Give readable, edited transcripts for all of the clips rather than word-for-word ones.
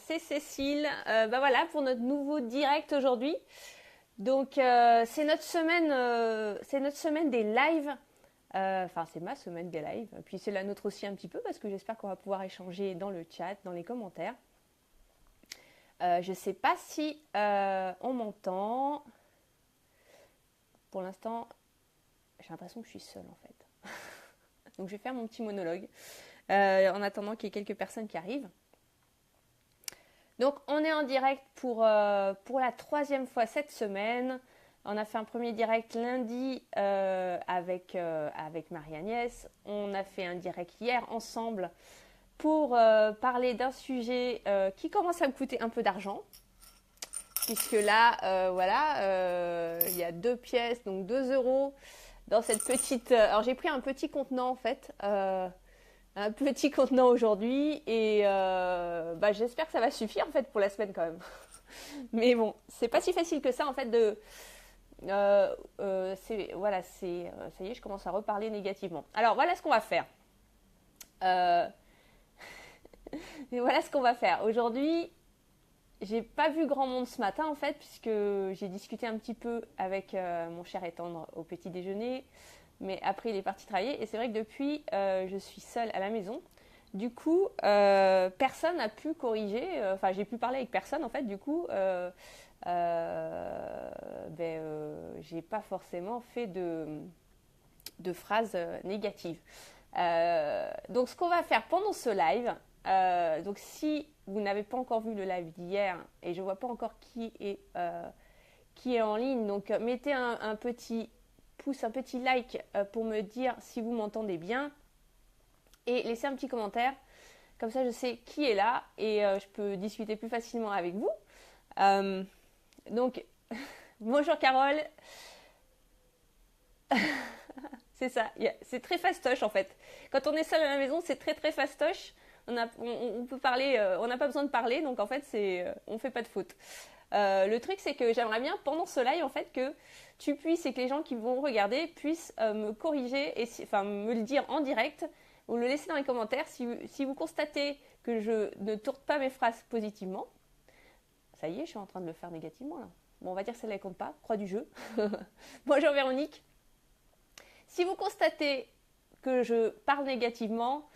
c'est Cécile. Voilà pour notre nouveau direct aujourd'hui. Donc c'est notre semaine des lives. Enfin c'est ma semaine des lives. Puis c'est la nôtre aussi un petit peu parce que j'espère qu'on va pouvoir échanger dans le chat, dans les commentaires. Je sais pas si on m'entend. Pour l'instant, j'ai l'impression que je suis seule en fait. Donc je vais faire mon petit monologue en attendant qu'il y ait quelques personnes qui arrivent. Donc on est en direct pour la 3e fois cette semaine. On a fait un premier direct lundi avec Marie-Agnès. On a fait un direct hier ensemble pour parler d'un sujet qui commence à me coûter un peu d'argent. Puisque là, il y a 2 pièces, donc 2 € dans cette petite... alors j'ai pris un petit contenant en fait. Un petit contenant aujourd'hui et j'espère que ça va suffire en fait pour la semaine quand même. Mais bon, c'est pas si facile que ça en fait de... ça y est, je commence à reparler négativement. Alors voilà ce qu'on va faire. Voilà ce qu'on va faire. Aujourd'hui, j'ai pas vu grand monde ce matin en fait, puisque j'ai discuté un petit peu avec mon cher et tendre au petit déjeuner. Mais après, il est parti travailler. Et c'est vrai que depuis, je suis seule à la maison. Du coup, personne n'a pu corriger. Enfin, j'ai pu parler avec personne, en fait. Du coup, j'ai pas forcément fait de phrases négatives. Donc, ce qu'on va faire pendant ce live, donc si vous n'avez pas encore vu le live d'hier, et je vois pas encore qui est en ligne, donc mettez un petit pouce, un petit like pour me dire si vous m'entendez bien et laissez un petit commentaire, comme ça je sais qui est là et je peux discuter plus facilement avec vous. Donc bonjour Carole. C'est ça, c'est très fastoche en fait. Quand on est seul à la maison, c'est très très fastoche. On peut parler, on n'a pas besoin de parler, donc en fait on fait pas de faute. Le truc c'est que j'aimerais bien pendant ce live en fait que tu puisses et que les gens qui vont regarder puissent me corriger et me le dire en direct ou le laisser dans les commentaires si vous constatez que je ne tourne pas mes phrases positivement. Ça y est, je suis en train de le faire négativement là. Bon, on va dire que ça ne compte pas, croix du jeu. Bonjour Véronique. Si vous constatez que je parle négativement,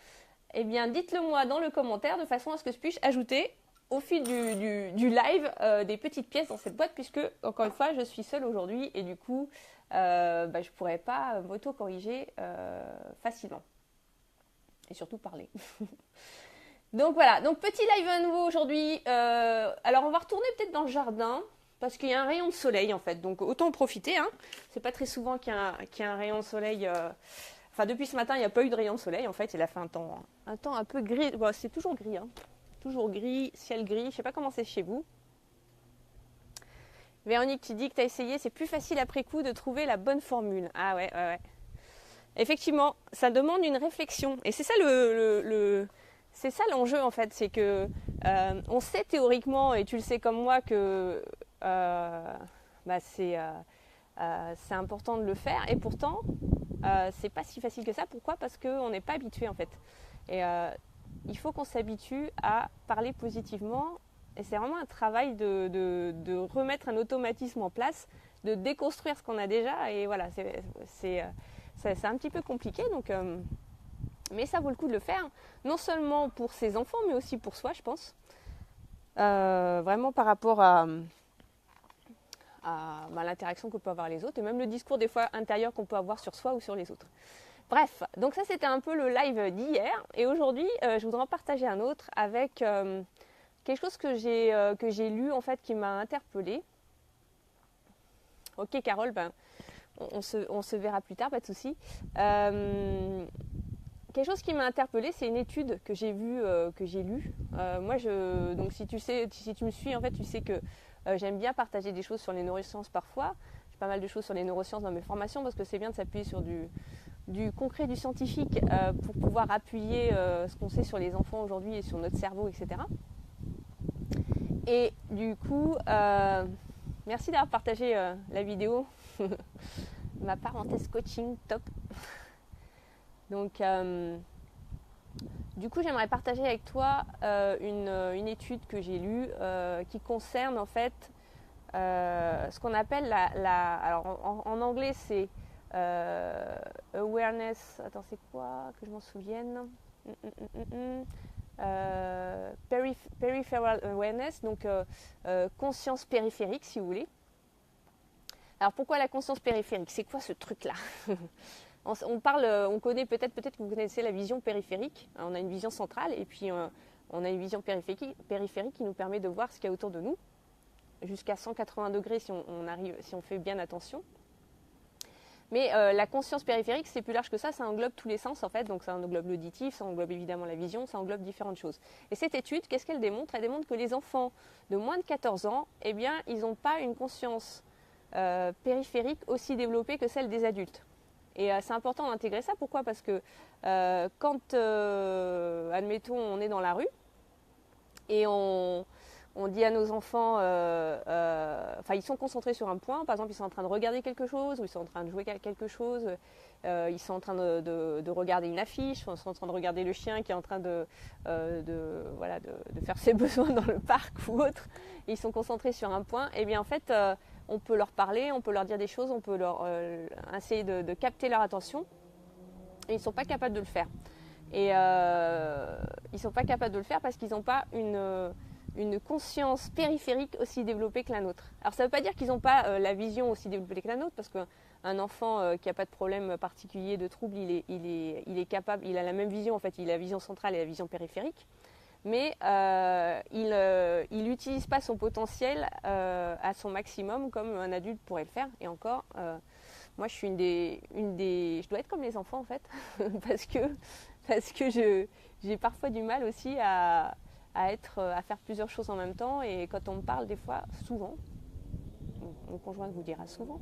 eh bien dites-le moi dans le commentaire de façon à ce que je puisse ajouter au fil du live des petites pièces dans cette boîte, puisque encore une fois je suis seule aujourd'hui et du coup je ne pourrais pas m'auto-corriger facilement et surtout parler. Donc voilà, donc petit live à nouveau aujourd'hui. Alors on va retourner peut-être dans le jardin parce qu'il y a un rayon de soleil en fait, donc autant en profiter, hein. C'est pas très souvent qu'il y a un rayon de soleil. Enfin depuis ce matin il n'y a pas eu de rayon de soleil en fait, il a fait un temps un peu gris. Bon, c'est toujours gris, hein. Toujours gris, ciel gris, je sais pas comment c'est chez vous. Véronique, tu dis que tu as essayé, c'est plus facile après coup de trouver la bonne formule. Ah ouais. Effectivement, ça demande une réflexion. Et c'est ça c'est ça l'enjeu en fait, c'est que on sait théoriquement, et tu le sais comme moi, que c'est important de le faire. Et pourtant, c'est pas si facile que ça. Pourquoi ? Parce qu'on n'est pas habitué en fait. Et il faut qu'on s'habitue à parler positivement et c'est vraiment un travail de remettre un automatisme en place, de déconstruire ce qu'on a déjà et voilà, c'est un petit peu compliqué donc, mais ça vaut le coup de le faire, non seulement pour ses enfants mais aussi pour soi je pense, vraiment par rapport à l'interaction que peut avoir les autres et même le discours des fois intérieur qu'on peut avoir sur soi ou sur les autres. Bref, donc ça c'était un peu le live d'hier et aujourd'hui je voudrais en partager un autre avec quelque chose que j'ai lu en fait qui m'a interpellée. Ok Carole, on se verra plus tard, pas de souci. Quelque chose qui m'a interpellée, c'est une étude que j'ai vue, que j'ai lue. Donc si tu me suis en fait, tu sais que j'aime bien partager des choses sur les neurosciences parfois. J'ai pas mal de choses sur les neurosciences dans mes formations parce que c'est bien de s'appuyer sur du concret, du scientifique pour pouvoir appuyer ce qu'on sait sur les enfants aujourd'hui et sur notre cerveau, etc. Et du coup, merci d'avoir partagé la vidéo. Ma parenthèse coaching, top. Donc, Du coup, j'aimerais partager avec toi une étude que j'ai lue qui concerne en fait ce qu'on appelle alors en anglais c'est awareness. Attends, c'est quoi que je m'en souvienne? Peripheral awareness, donc conscience périphérique si vous voulez. Alors pourquoi la conscience périphérique? C'est quoi ce truc-là? On connaît peut-être que vous connaissez la vision périphérique. On a une vision centrale et puis on a une vision périphérique qui nous permet de voir ce qu'il y a autour de nous, jusqu'à 180 degrés si on fait bien attention. Mais la conscience périphérique, c'est plus large que ça englobe tous les sens en fait. Donc ça englobe l'auditif, ça englobe évidemment la vision, ça englobe différentes choses. Et cette étude, qu'est-ce qu'elle démontre? Elle démontre que les enfants de moins de 14 ans, eh bien, ils n'ont pas une conscience périphérique aussi développée que celle des adultes. Et c'est important d'intégrer ça. Pourquoi? Parce que quand, admettons, on est dans la rue et on dit à nos enfants, ils sont concentrés sur un point, par exemple ils sont en train de regarder quelque chose, ou ils sont en train de jouer quelque chose, ils sont en train de regarder une affiche, ou ils sont en train de regarder le chien qui est en train de faire ses besoins dans le parc ou autre, et ils sont concentrés sur un point, et bien en fait on peut leur parler, on peut leur dire des choses, on peut leur essayer de capter leur attention, et ils ne sont pas capables de le faire. Et ils ne sont pas capables de le faire parce qu'ils n'ont pas une conscience périphérique aussi développée que la nôtre. Alors ça ne veut pas dire qu'ils n'ont pas la vision aussi développée que la nôtre, parce qu'un enfant qui n'a pas de problème particulier de trouble, il est capable, il a la même vision en fait, il a la vision centrale et la vision périphérique, mais il n'utilise pas son potentiel à son maximum comme un adulte pourrait le faire. Et encore, moi je suis je dois être comme les enfants en fait, parce que j'ai parfois du mal aussi à faire plusieurs choses en même temps, et quand on me parle des fois, souvent, mon conjoint vous dira souvent,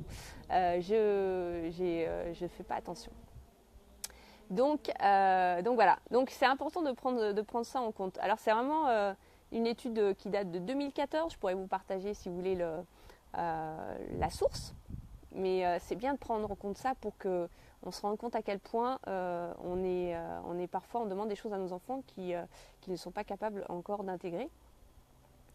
je fais pas attention. Donc voilà, donc c'est important de prendre ça en compte. Alors c'est vraiment une étude qui date de 2014, je pourrais vous partager si vous voulez la source, mais c'est bien de prendre en compte ça pour qu'on se rende compte à quel point on est parfois, on demande des choses à nos enfants qui ne sont pas capables encore d'intégrer.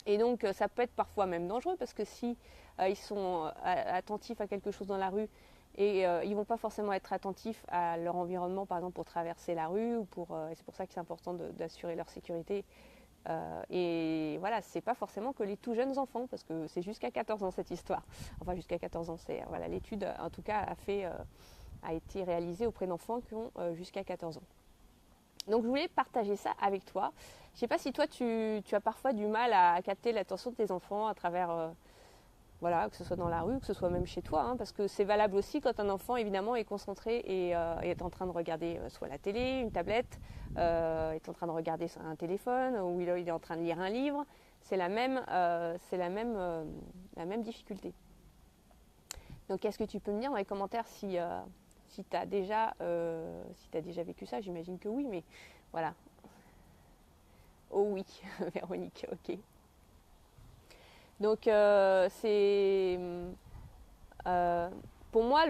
Et donc ça peut être parfois même dangereux, parce que si ils sont attentifs à quelque chose dans la rue et ils ne vont pas forcément être attentifs à leur environnement, par exemple pour traverser la rue, ou et c'est pour ça que c'est important d'assurer leur sécurité. Et voilà, c'est pas forcément que les tout jeunes enfants, parce que c'est jusqu'à 14 ans cette histoire. Enfin jusqu'à 14 ans, voilà, l'étude en tout cas a été réalisée auprès d'enfants qui ont jusqu'à 14 ans. Donc je voulais partager ça avec toi. Je ne sais pas si toi tu as parfois du mal à capter l'attention de tes enfants à travers, voilà, que ce soit dans la rue, que ce soit même chez toi, hein, parce que c'est valable aussi quand un enfant évidemment est concentré et est en train de regarder soit la télé, une tablette, est en train de regarder un téléphone, ou il est en train de lire un livre. C'est la même difficulté. Donc est-ce que tu peux me dire dans les commentaires si tu as déjà vécu ça? J'imagine que oui, mais voilà. Oh oui, Véronique, ok. Donc pour moi,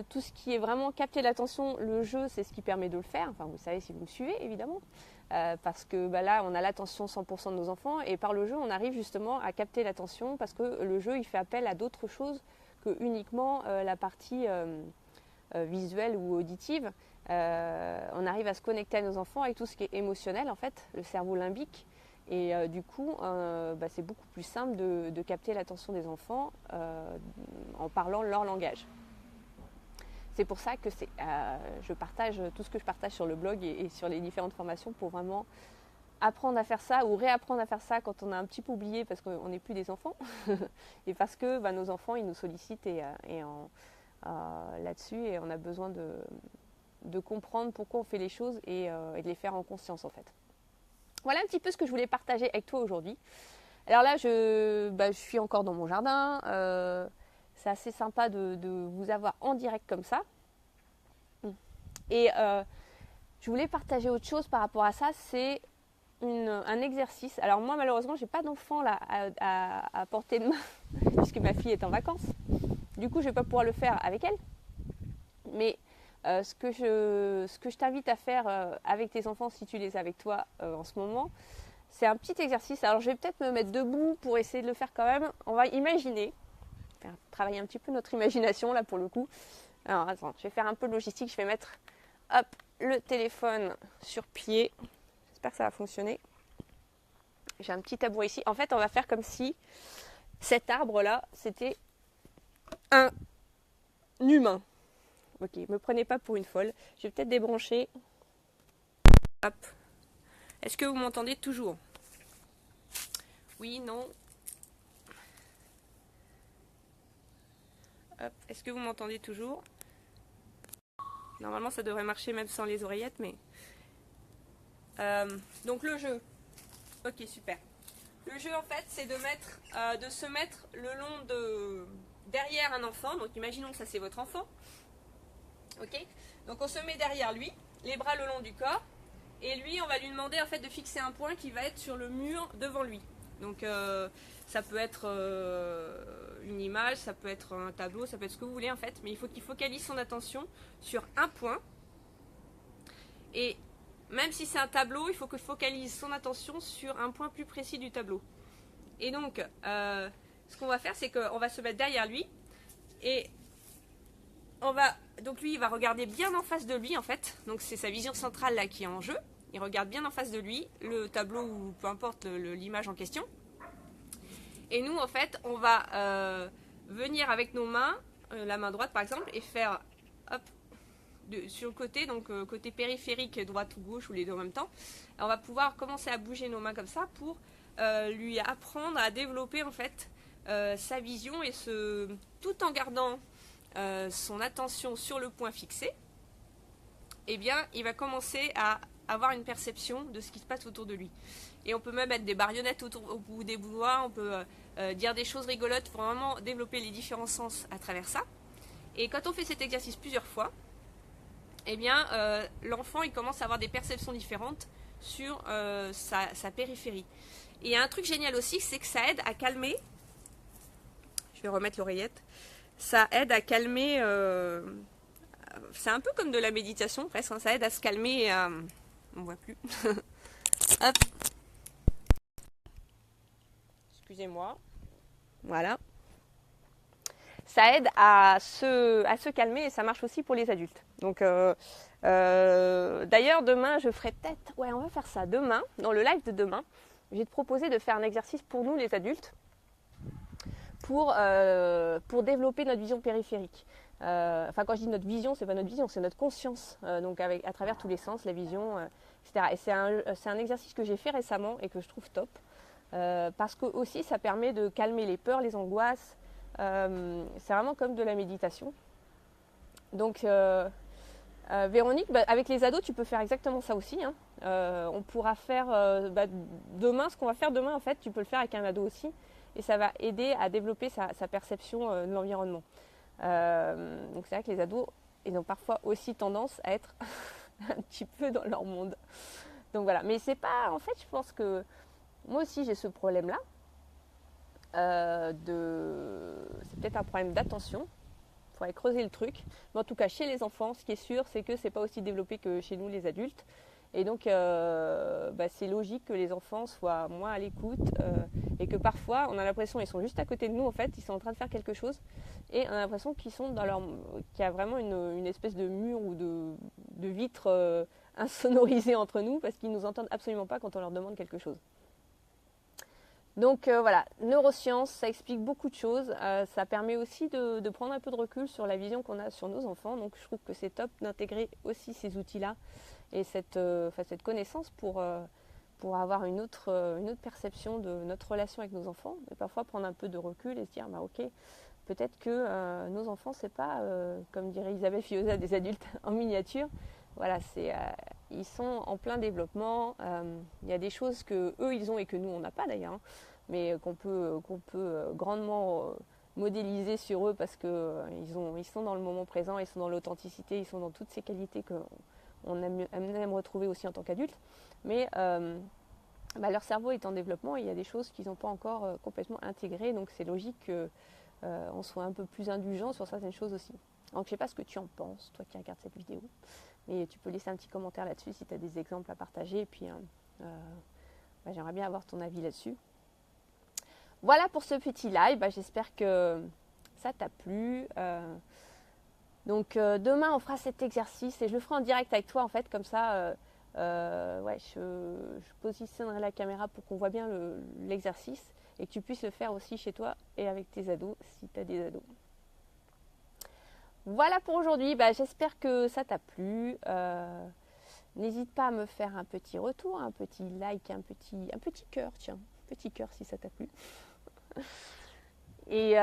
tout ce qui est vraiment capter l'attention, le jeu, c'est ce qui permet de le faire. Enfin, vous savez si vous me suivez, évidemment. Parce que là, on a l'attention 100% de nos enfants, et par le jeu, on arrive justement à capter l'attention, parce que le jeu, il fait appel à d'autres choses que uniquement la partie visuelle ou auditive. On arrive à se connecter à nos enfants avec tout ce qui est émotionnel, en fait, le cerveau limbique. Et du coup, c'est beaucoup plus simple de capter l'attention des enfants en parlant leur langage. C'est pour ça que je partage tout ce que je partage sur le blog et sur les différentes formations, pour vraiment apprendre à faire ça ou réapprendre à faire ça quand on a un petit peu oublié, parce qu'on n'est plus des enfants et parce que nos enfants ils nous sollicitent là-dessus, et on a besoin de comprendre pourquoi on fait les choses et de les faire en conscience en fait. Voilà un petit peu ce que je voulais partager avec toi aujourd'hui. Alors là, je suis encore dans mon jardin. C'est assez sympa de vous avoir en direct comme ça. Et je voulais partager autre chose par rapport à ça. C'est un exercice. Alors moi, malheureusement, j'ai pas d'enfant là à portée de main puisque ma fille est en vacances. Du coup, je vais pas pouvoir le faire avec elle. Mais Ce que je t'invite à faire avec tes enfants, si tu les as avec toi en ce moment, c'est un petit exercice. Alors je vais peut-être me mettre debout pour essayer de le faire quand même. On va imaginer, faire travailler un petit peu notre imagination là pour le coup. Alors attends, je vais faire un peu de logistique. Je vais mettre hop, le téléphone sur pied. J'espère que ça va fonctionner. J'ai un petit tabouret ici. En fait, on va faire comme si cet arbre-là, c'était un humain. Ok, me prenez pas pour une folle. Je vais peut-être débrancher. Hop. Est-ce que vous m'entendez toujours? Oui, non. Hop. Est-ce que vous m'entendez toujours? Normalement, ça devrait marcher même sans les oreillettes, mais... donc le jeu. Ok, super. Le jeu, en fait, c'est de se mettre le long de... derrière un enfant. Donc, imaginons que ça, c'est votre enfant. Ok? Donc, on se met derrière lui, les bras le long du corps. Et lui, on va lui demander, en fait, de fixer un point qui va être sur le mur devant lui. Donc, ça peut être une image, ça peut être un tableau, ça peut être ce que vous voulez, en fait. Mais il faut qu'il focalise son attention sur un point. Et même si c'est un tableau, il faut qu'il focalise son attention sur un point plus précis du tableau. Et donc, ce qu'on va faire, c'est qu'on va se mettre derrière lui. Et donc lui, il va regarder bien en face de lui, en fait. Donc c'est sa vision centrale là qui est en jeu. Il regarde bien en face de lui le tableau ou peu importe l'image en question. Et nous, en fait, on va venir avec nos mains, la main droite par exemple, et faire hop, sur le côté, donc côté périphérique, droite ou gauche ou les deux en même temps. Et on va pouvoir commencer à bouger nos mains comme ça pour lui apprendre à développer en fait sa vision et tout en gardant son attention sur le point fixé. Eh bien, il va commencer à avoir une perception de ce qui se passe autour de lui. Et on peut même mettre des marionnettes au bout des doigts, on peut dire des choses rigolotes pour vraiment développer les différents sens à travers ça. Et quand on fait cet exercice plusieurs fois, eh bien, l'enfant il commence à avoir des perceptions différentes sur sa périphérie. Et il y a un truc génial aussi, c'est que ça aide à calmer. Je vais remettre l'oreillette. Ça aide à calmer. C'est un peu comme de la méditation presque. Hein, ça aide à se calmer. Et à... On voit plus. Hop. Excusez-moi. Voilà. Ça aide à se calmer et ça marche aussi pour les adultes. Donc, d'ailleurs, demain, je ferai peut-être... Ouais, on va faire ça demain, dans le live de demain. Je vais te proposer de faire un exercice pour nous, les adultes, pour développer notre vision périphérique. Enfin, quand je dis notre vision, c'est pas notre vision, c'est notre conscience. Donc, à travers tous les sens, la vision, etc. Et c'est un exercice que j'ai fait récemment et que je trouve top. Parce que aussi, ça permet de calmer les peurs, les angoisses. C'est vraiment comme de la méditation. Donc, Véronique, avec les ados, tu peux faire exactement ça aussi. Hein. On pourra faire demain, ce qu'on va faire demain, en fait, tu peux le faire avec un ado aussi. Et ça va aider à développer sa perception de l'environnement. Donc, c'est vrai que les ados, ils ont parfois aussi tendance à être un petit peu dans leur monde. Donc, voilà. Mais c'est pas... En fait, je pense que moi aussi, j'ai ce problème-là. C'est peut-être un problème d'attention. Il faudrait creuser le truc. Mais en tout cas, chez les enfants, ce qui est sûr, c'est que c'est pas aussi développé que chez nous, les adultes. Et donc, c'est logique que les enfants soient moins à l'écoute et que parfois, on a l'impression qu'ils sont juste à côté de nous, en fait, ils sont en train de faire quelque chose. Et on a l'impression qu'ils sont qu'il y a vraiment une espèce de mur ou de vitre insonorisée entre nous parce qu'ils nous entendent absolument pas quand on leur demande quelque chose. Donc voilà, neurosciences, ça explique beaucoup de choses. Ça permet aussi de prendre un peu de recul sur la vision qu'on a sur nos enfants. Donc je trouve que c'est top d'intégrer aussi ces outils-là et cette connaissance pour avoir une autre perception de notre relation avec nos enfants. Et parfois prendre un peu de recul et se dire, ok, peut-être que nos enfants, c'est pas, comme dirait Isabelle Fioza, des adultes en miniature. Voilà, ils sont en plein développement. Il y a des choses que eux ils ont et que nous on n'a pas d'ailleurs, hein, mais qu'on peut grandement modéliser sur eux parce que ils sont dans le moment présent, ils sont dans l'authenticité, ils sont dans toutes ces qualités qu'on aime retrouver aussi en tant qu'adulte. Mais leur cerveau est en développement et il y a des choses qu'ils n'ont pas encore complètement intégrées, donc c'est logique qu'on soit un peu plus indulgent sur certaines choses aussi. Donc je sais pas ce que tu en penses, toi qui regardes cette vidéo. Mais tu peux laisser un petit commentaire là-dessus si tu as des exemples à partager. Et puis j'aimerais bien avoir ton avis là-dessus. Voilà pour ce petit live. J'espère que ça t'a plu. Donc demain on fera cet exercice et je le ferai en direct avec toi en fait. Comme ça, je positionnerai la caméra pour qu'on voit bien l'exercice et que tu puisses le faire aussi chez toi et avec tes ados si tu as des ados. Voilà pour aujourd'hui, j'espère que ça t'a plu. N'hésite pas à me faire un petit retour, un petit like, un petit cœur, tiens, petit cœur si ça t'a plu. Et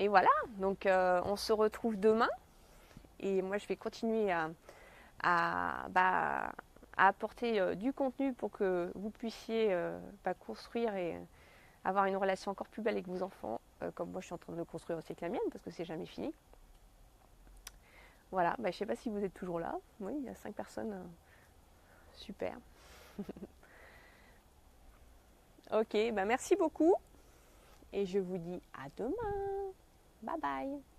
voilà, donc on se retrouve demain. Et moi je vais continuer à apporter du contenu pour que vous puissiez construire et avoir une relation encore plus belle avec vos enfants, comme moi je suis en train de le construire aussi avec la mienne, parce que c'est jamais fini. Voilà, je ne sais pas si vous êtes toujours là. Oui, il y a 5 personnes. Super. Ok, merci beaucoup. Et je vous dis à demain. Bye bye.